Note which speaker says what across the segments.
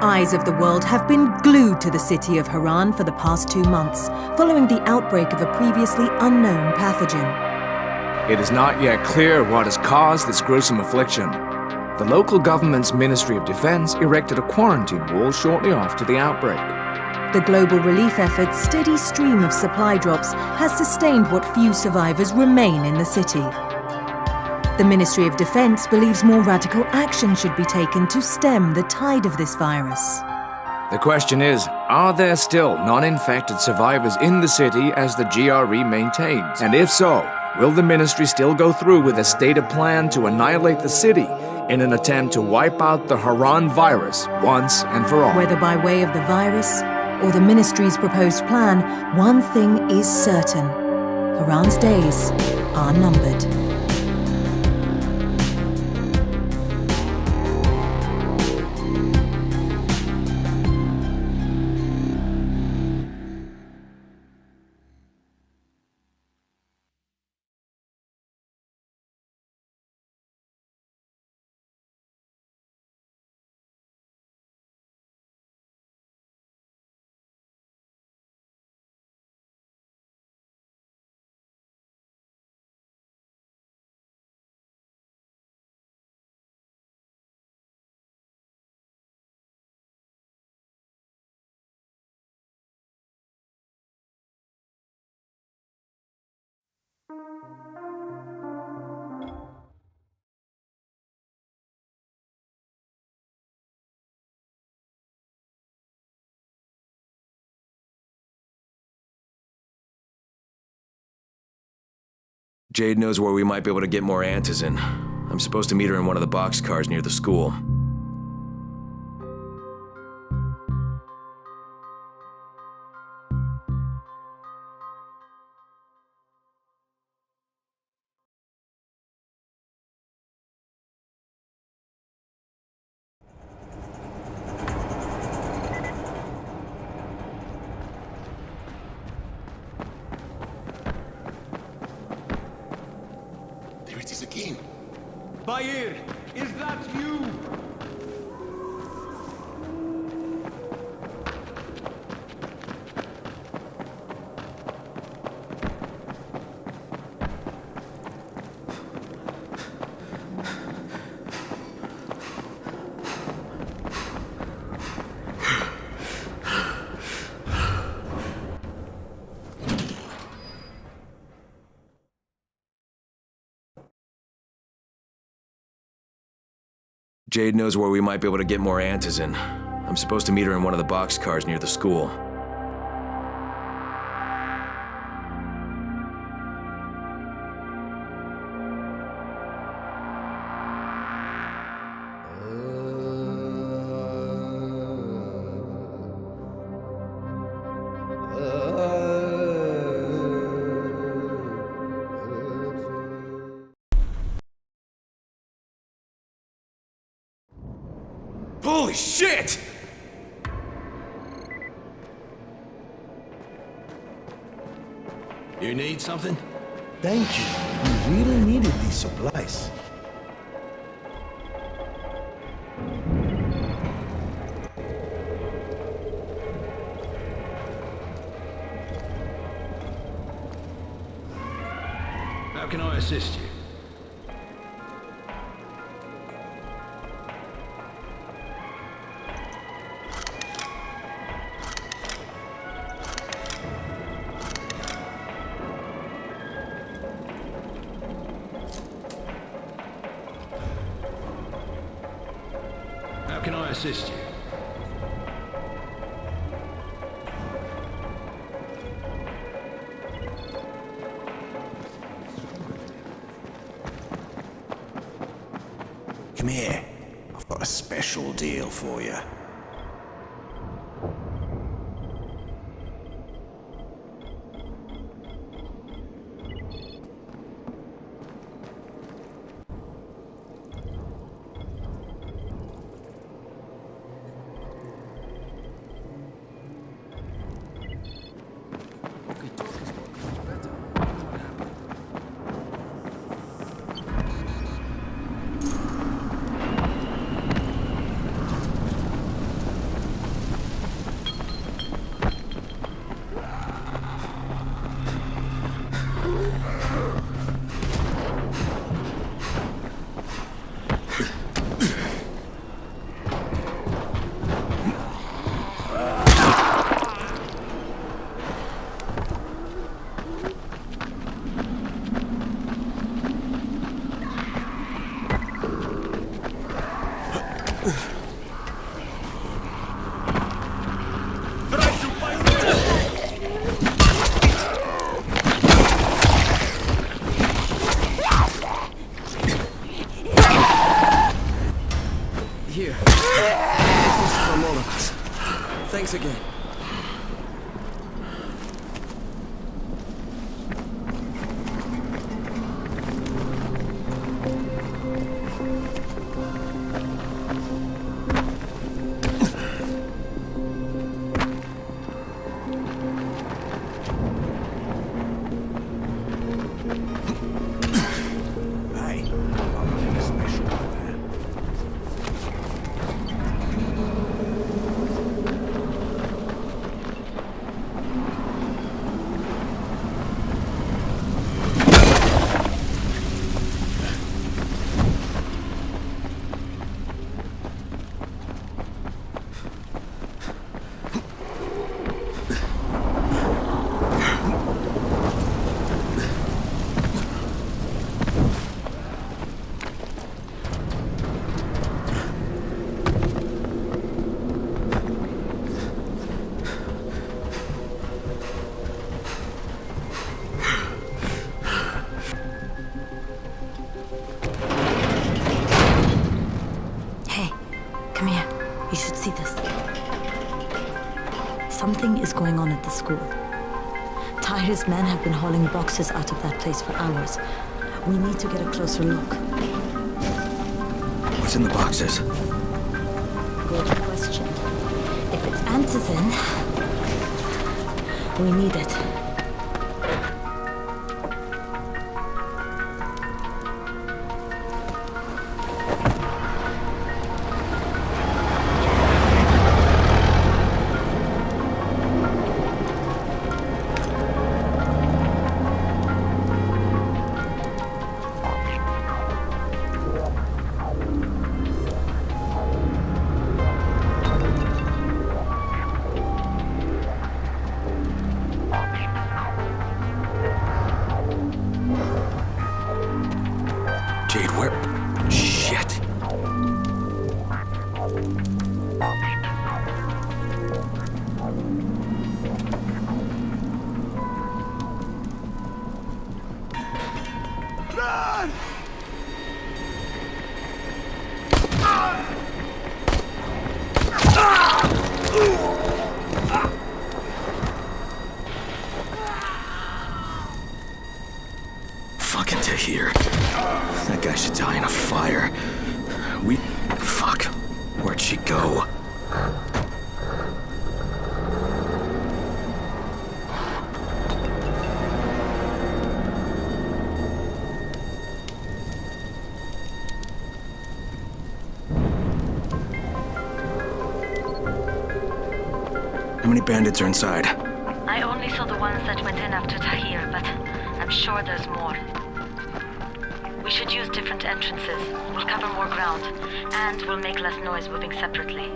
Speaker 1: eyes of the world have been glued to the city of Harran for the past 2 months, following the outbreak of a previously unknown pathogen.
Speaker 2: It is not yet clear what has caused this gruesome affliction. The local government's Ministry of Defense erected a quarantine wall shortly after the outbreak.
Speaker 1: The global relief effort's steady stream of supply drops has sustained what few survivors remain in the city. The Ministry of Defense believes more radical action should be taken to stem the tide of this virus.
Speaker 2: The question is, are there still non-infected survivors in the city as the GRE maintains? And if so, will the ministry still go through with a stated plan to annihilate the city in an attempt to wipe out the Harran virus once and for all?
Speaker 1: Whether by way of the virus or the ministry's proposed plan, one thing is certain: Harran's days are numbered.
Speaker 3: Jade knows where we might be able to get more antizin. I'm supposed to meet her in one of the boxcars near the school.
Speaker 4: Bayir, is that you?
Speaker 3: Jade knows where we might be able to get more antizin. I'm supposed to meet her in one of the boxcars near the school.
Speaker 2: Holy shit!
Speaker 5: You need something?
Speaker 6: Thank you. We really needed these supplies.
Speaker 5: How can I assist you? How can I assist you?
Speaker 6: Come here. I've got a special deal for you.
Speaker 3: Thanks again.
Speaker 7: Something is going on at the school. Tahir's men have been hauling boxes out of that place for hours. We need to get a closer look.
Speaker 3: What's in the boxes?
Speaker 7: Good question. If it's antizin, we need it.
Speaker 3: Jade, where? Shit.
Speaker 4: Run!
Speaker 3: Fucking Tahir. That guy should die in a fire. Fuck. Where'd she go? How many bandits are inside?
Speaker 7: I only saw the ones that went in after Tahir, but I'm sure there's more. We should use different entrances. We'll cover more ground, and we'll make less noise moving separately.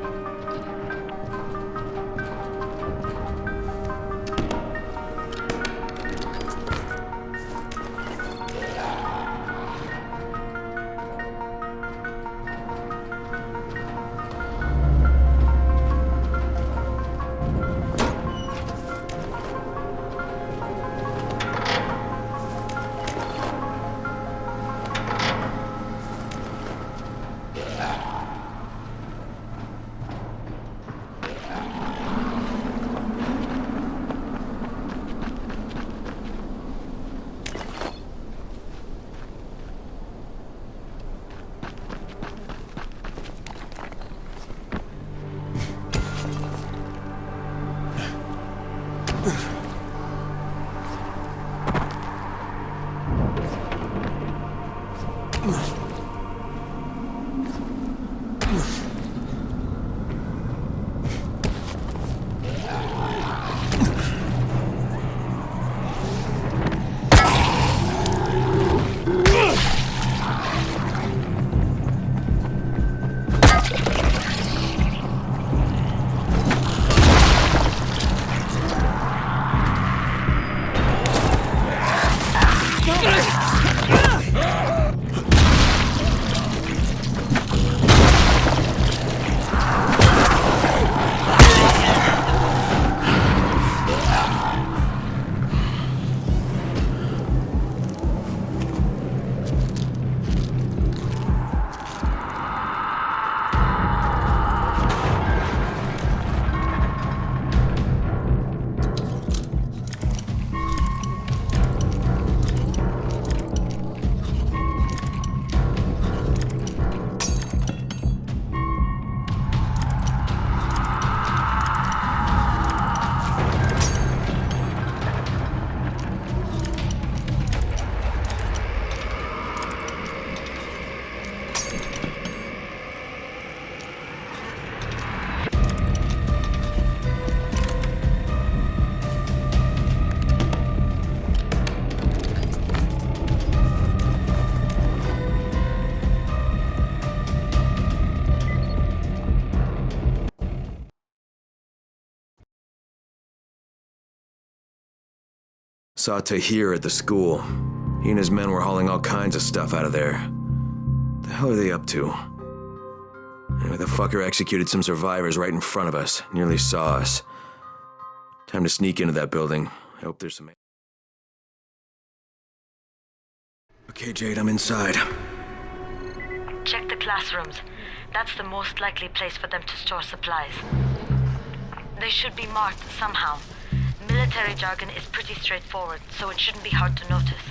Speaker 3: Saw Tahir at the school. He and his men were hauling all kinds of stuff out of there. The hell are they up to? Anyway, the fucker executed some survivors right in front of us. Nearly saw us. Time to sneak into that building. I hope there's some... Okay, Jade, I'm inside.
Speaker 7: Check the classrooms. That's the most likely place for them to store supplies. They should be marked somehow. Military jargon is pretty straightforward, so it shouldn't be hard to notice.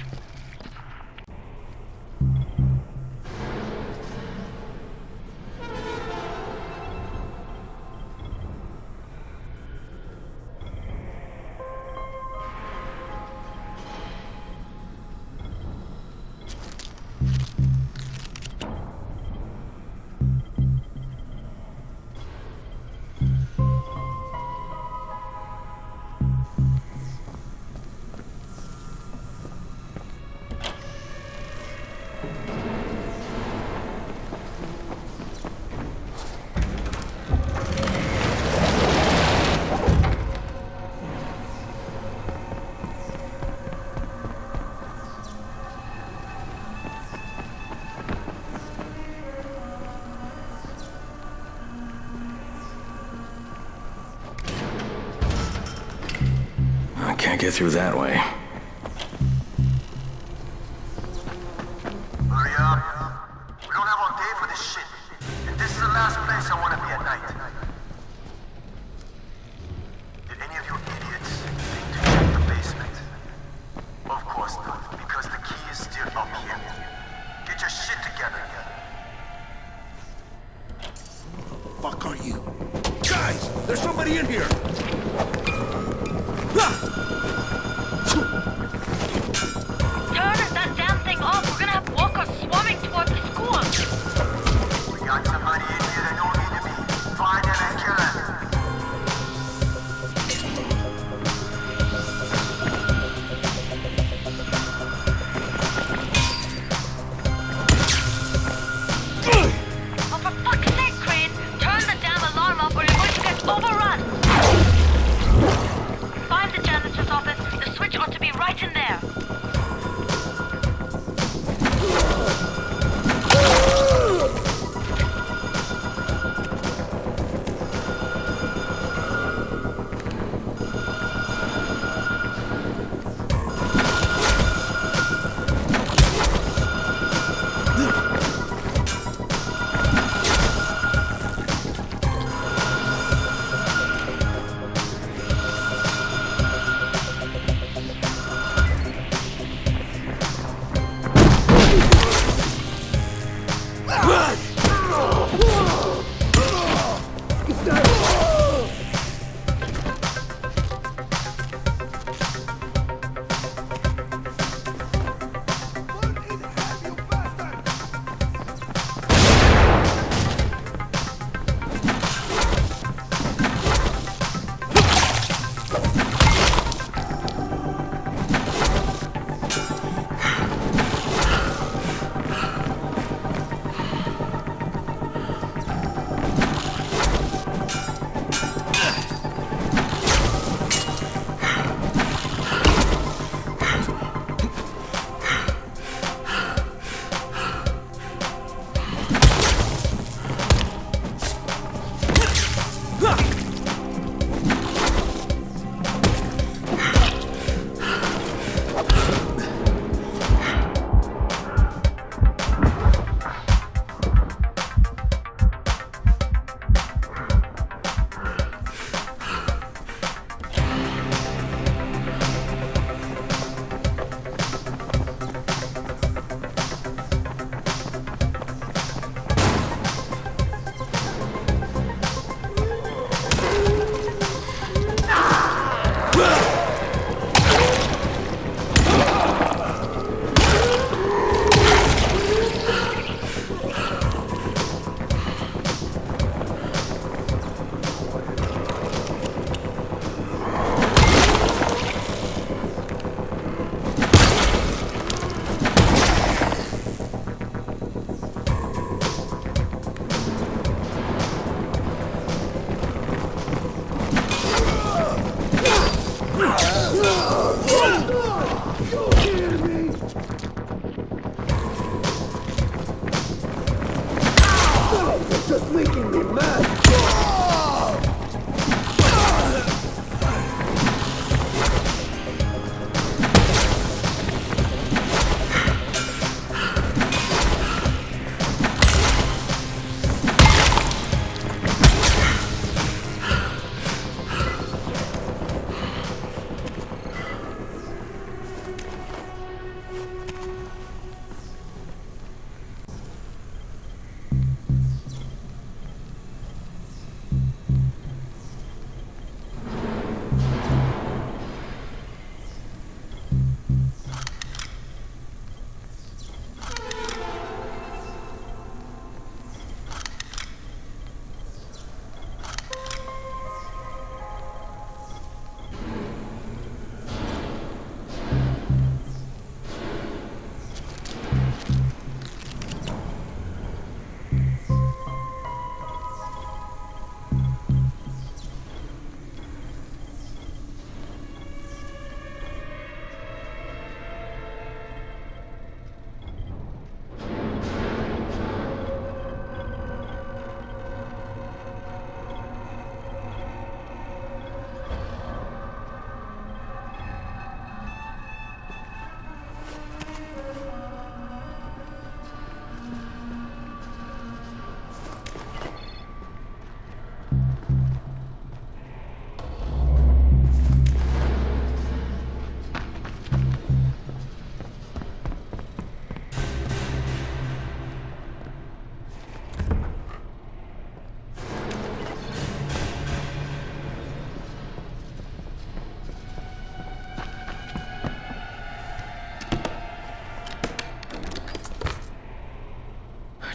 Speaker 3: Can't get through that way.
Speaker 8: Hurry up. We don't have all day for this shit. And this is the last place I want to be at night. Did any of you idiots think to check the basement? Of course not, because the key is still up here. Get your shit together.
Speaker 6: Fuck are you? Guys, there's somebody in here!
Speaker 7: Turn that damn thing off! We're gonna have walkers swarming toward the school!
Speaker 8: We got somebody in here that don't need to be. Find him and kill him.
Speaker 7: Oh, for fuck's sake, Crane! Turn the damn alarm off or you're going to get overrun!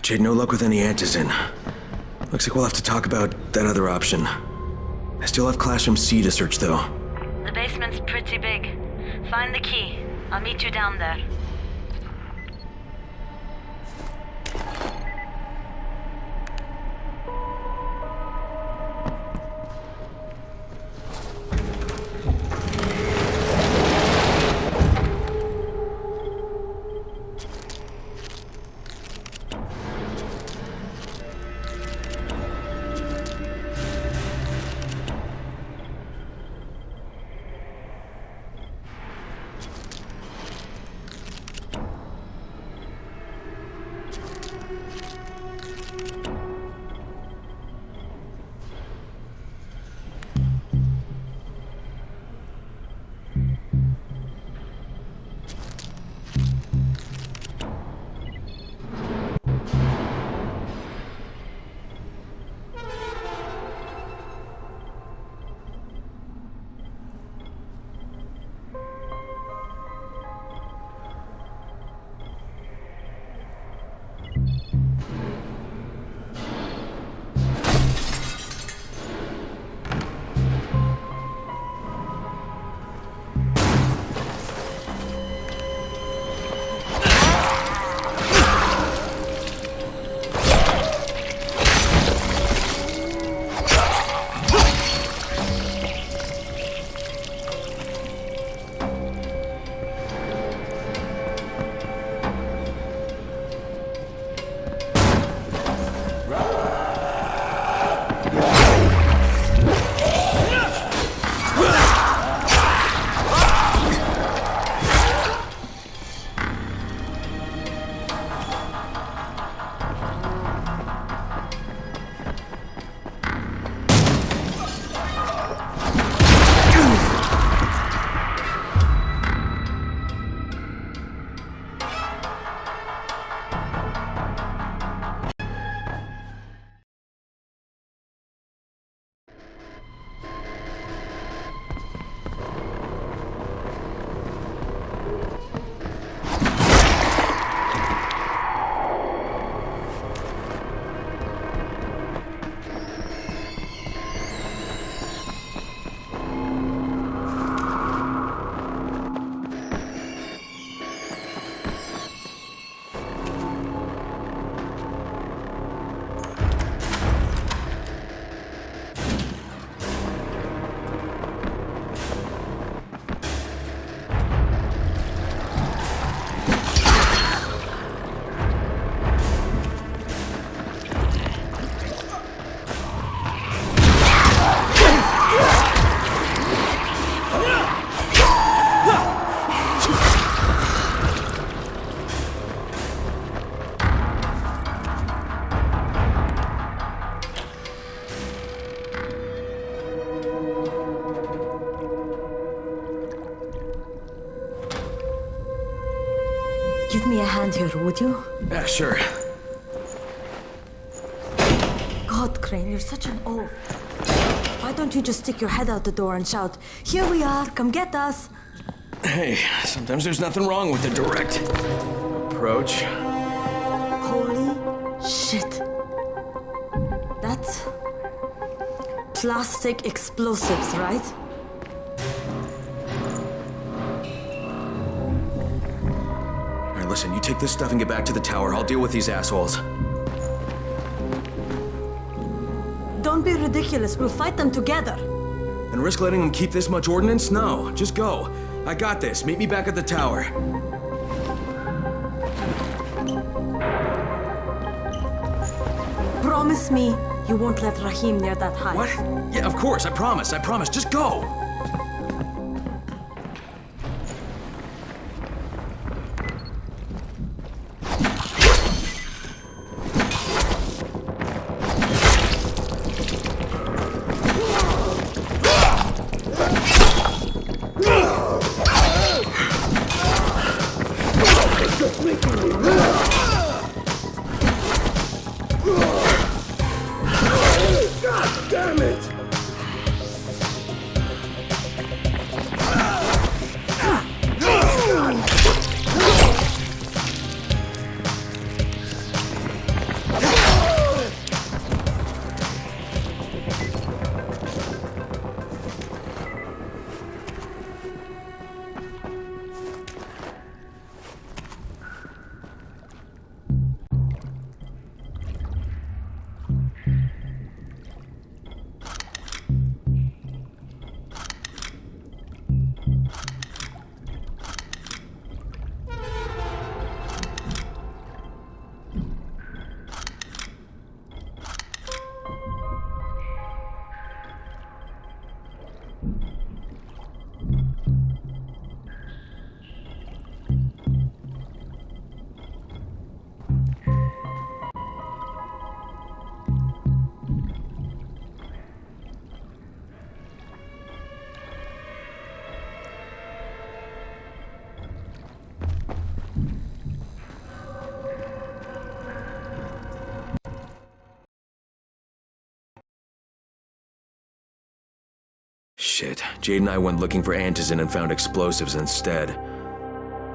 Speaker 3: Jade, no luck with any Antizin. Looks like we'll have to talk about that other option. I still have Classroom C to search, though.
Speaker 7: The basement's pretty big. Find the key. I'll meet you down there.
Speaker 1: Give me a hand here, would you?
Speaker 3: Yeah, sure.
Speaker 1: God, Crane, you're such an oaf. Why don't you just stick your head out the door and shout, "Here we are, come get us"?
Speaker 3: Hey, sometimes there's nothing wrong with the direct approach.
Speaker 1: Holy shit. That's plastic explosives, right?
Speaker 3: All right, listen, you take this stuff and get back to the tower. I'll deal with these assholes.
Speaker 1: Don't be ridiculous. We'll fight them together.
Speaker 3: And risk letting them keep this much ordnance? No, just go. I got this. Meet me back at the tower.
Speaker 1: Promise me you won't let Rahim near that hive.
Speaker 3: What? Yeah, of course. I promise. I promise. Just go. Shit. Jade and I went looking for antizin and found explosives instead.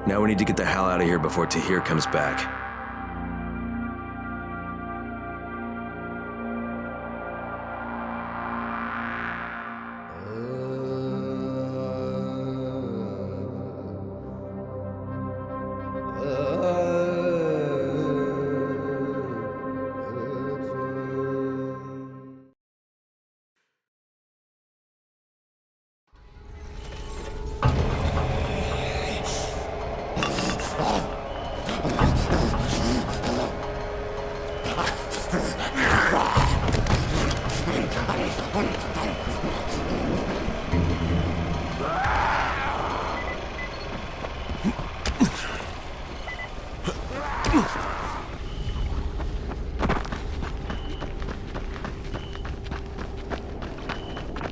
Speaker 3: Now we need to get the hell out of here before Tahir comes back.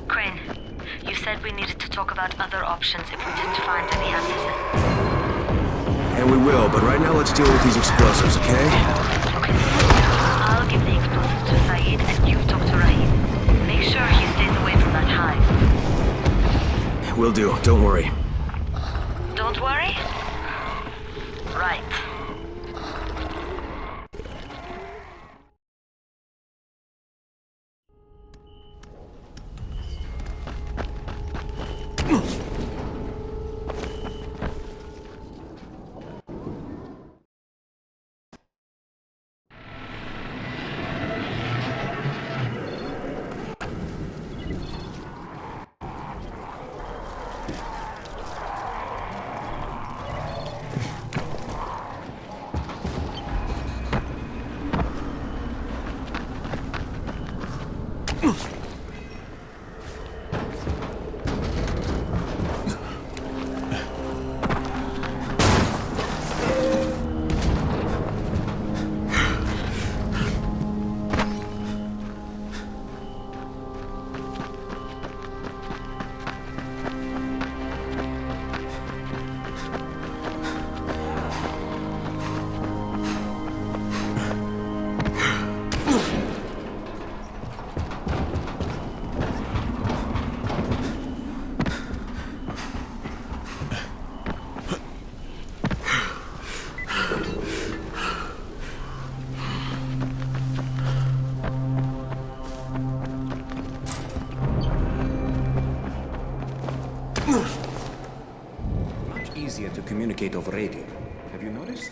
Speaker 7: Crane, you said we needed to talk about other options if we didn't find any antizin.
Speaker 3: And we will, but right now let's deal with these explosives, okay?
Speaker 7: Okay. I'll give the explosives to Saeed and you talk to Rahim. Make sure he stays away from that hive.
Speaker 3: Will do, don't worry.
Speaker 7: Don't worry? Right.
Speaker 9: Easier to communicate over radio. Have you noticed?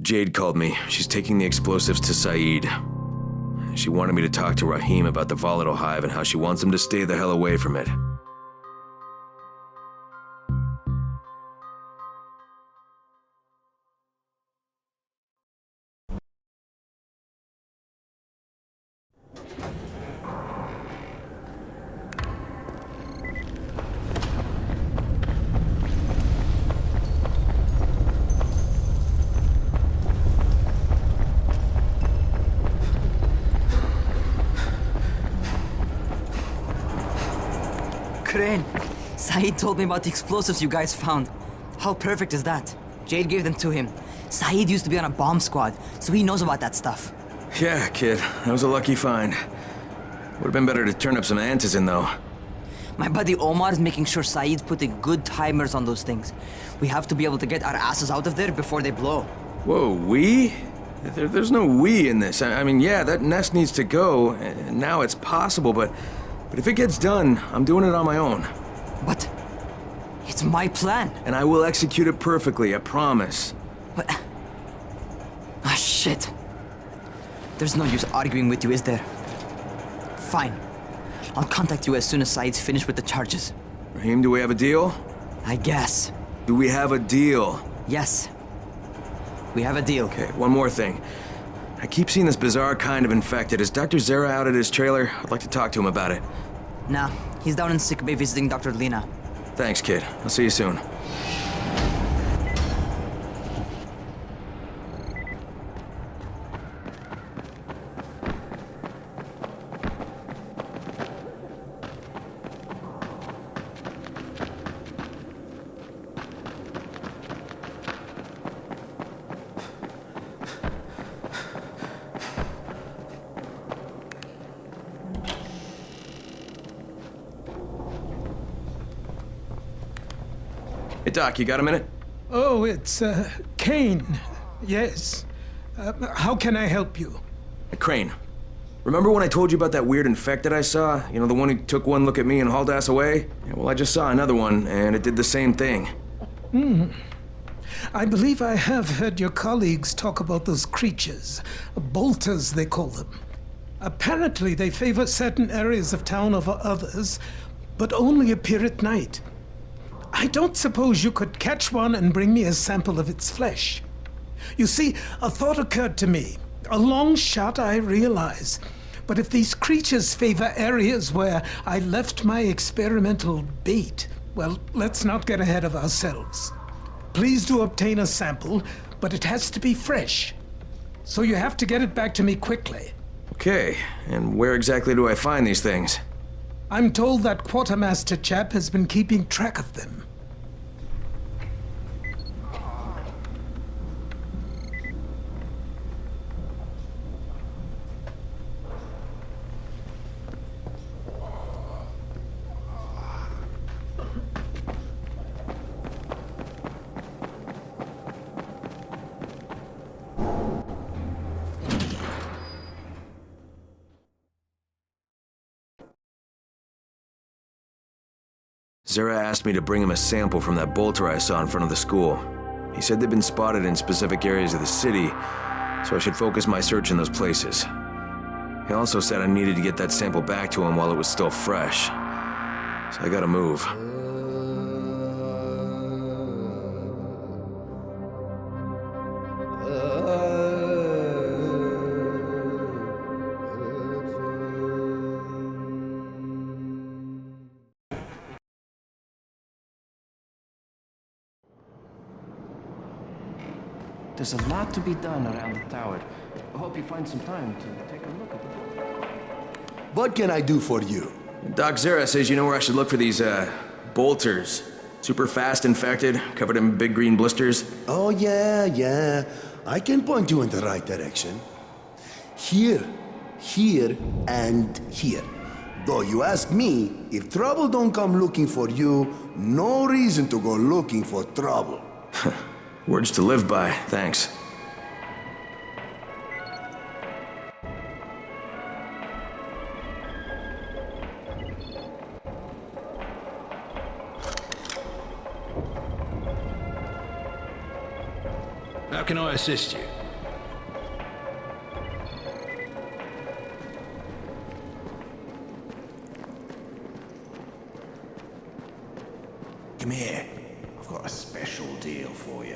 Speaker 3: Jade called me. She's taking the explosives to Saeed. She wanted me to talk to Rahim about the volatile hive and how she wants him to stay the hell away from it.
Speaker 10: Crane, Saeed told me about the explosives you guys found. How perfect is that? Jade gave them to him. Saeed used to be on a bomb squad, so he knows about that stuff.
Speaker 3: Yeah, kid. That was a lucky find. Would've been better to turn up some antizin, though.
Speaker 10: My buddy Omar is making sure Saeed's putting good timers on those things. We have to be able to get our asses out of there before they blow.
Speaker 3: Whoa, we? There's no we in this. I mean, yeah, that nest needs to go, and now it's possible, but if it gets done, I'm doing it on my own.
Speaker 10: But it's my plan.
Speaker 3: And I will execute it perfectly, I promise.
Speaker 10: What? Ah, shit. There's no use arguing with you, is there? Fine. I'll contact you as soon as Saeed's finished with the charges.
Speaker 3: Rahim, do we have a deal?
Speaker 10: I guess.
Speaker 3: Do we have a deal?
Speaker 10: Yes. We have a deal.
Speaker 3: Okay, one more thing. I keep seeing this bizarre kind of infected. Is Dr. Zera out at his trailer? I'd like to talk to him about it.
Speaker 10: Nah, he's down in sickbay visiting Dr. Lena.
Speaker 3: Thanks, kid. I'll see you soon. Hey, Doc, you got a minute?
Speaker 11: Oh, it's, Kane. Yes. How can I help you?
Speaker 3: Hey, Crane. Remember when I told you about that weird infected I saw? You know, the one who took one look at me and hauled ass away? Yeah, well, I just saw another one, and it did the same thing.
Speaker 11: I believe I have heard your colleagues talk about those creatures. Bolters, they call them. Apparently, they favor certain areas of town over others, but only appear at night. I don't suppose you could catch one and bring me a sample of its flesh. You see, a thought occurred to me. A long shot, I realize. But if these creatures favor areas where I left my experimental bait, well, let's not get ahead of ourselves. Please do obtain a sample, but it has to be fresh. So you have to get it back to me quickly.
Speaker 3: Okay, and where exactly do I find these things?
Speaker 11: I'm told that quartermaster chap has been keeping track of them.
Speaker 3: Zera asked me to bring him a sample from that bolter I saw in front of the school. He said they'd been spotted in specific areas of the city, so I should focus my search in those places. He also said I needed to get that sample back to him while it was still fresh. So I gotta move.
Speaker 9: There's a lot to be done around the tower. I hope you find some time to take a look at it.
Speaker 6: What can I do for you?
Speaker 3: Doc Zera says you know where I should look for these, bolters. Super fast infected, covered in big green blisters.
Speaker 6: Oh, yeah. I can point you in the right direction. Here, and here. Though you ask me, if trouble don't come looking for you, no reason to go looking for trouble.
Speaker 3: Words to live by, thanks.
Speaker 5: How can I assist you?
Speaker 6: Come here. I've got a special deal for you.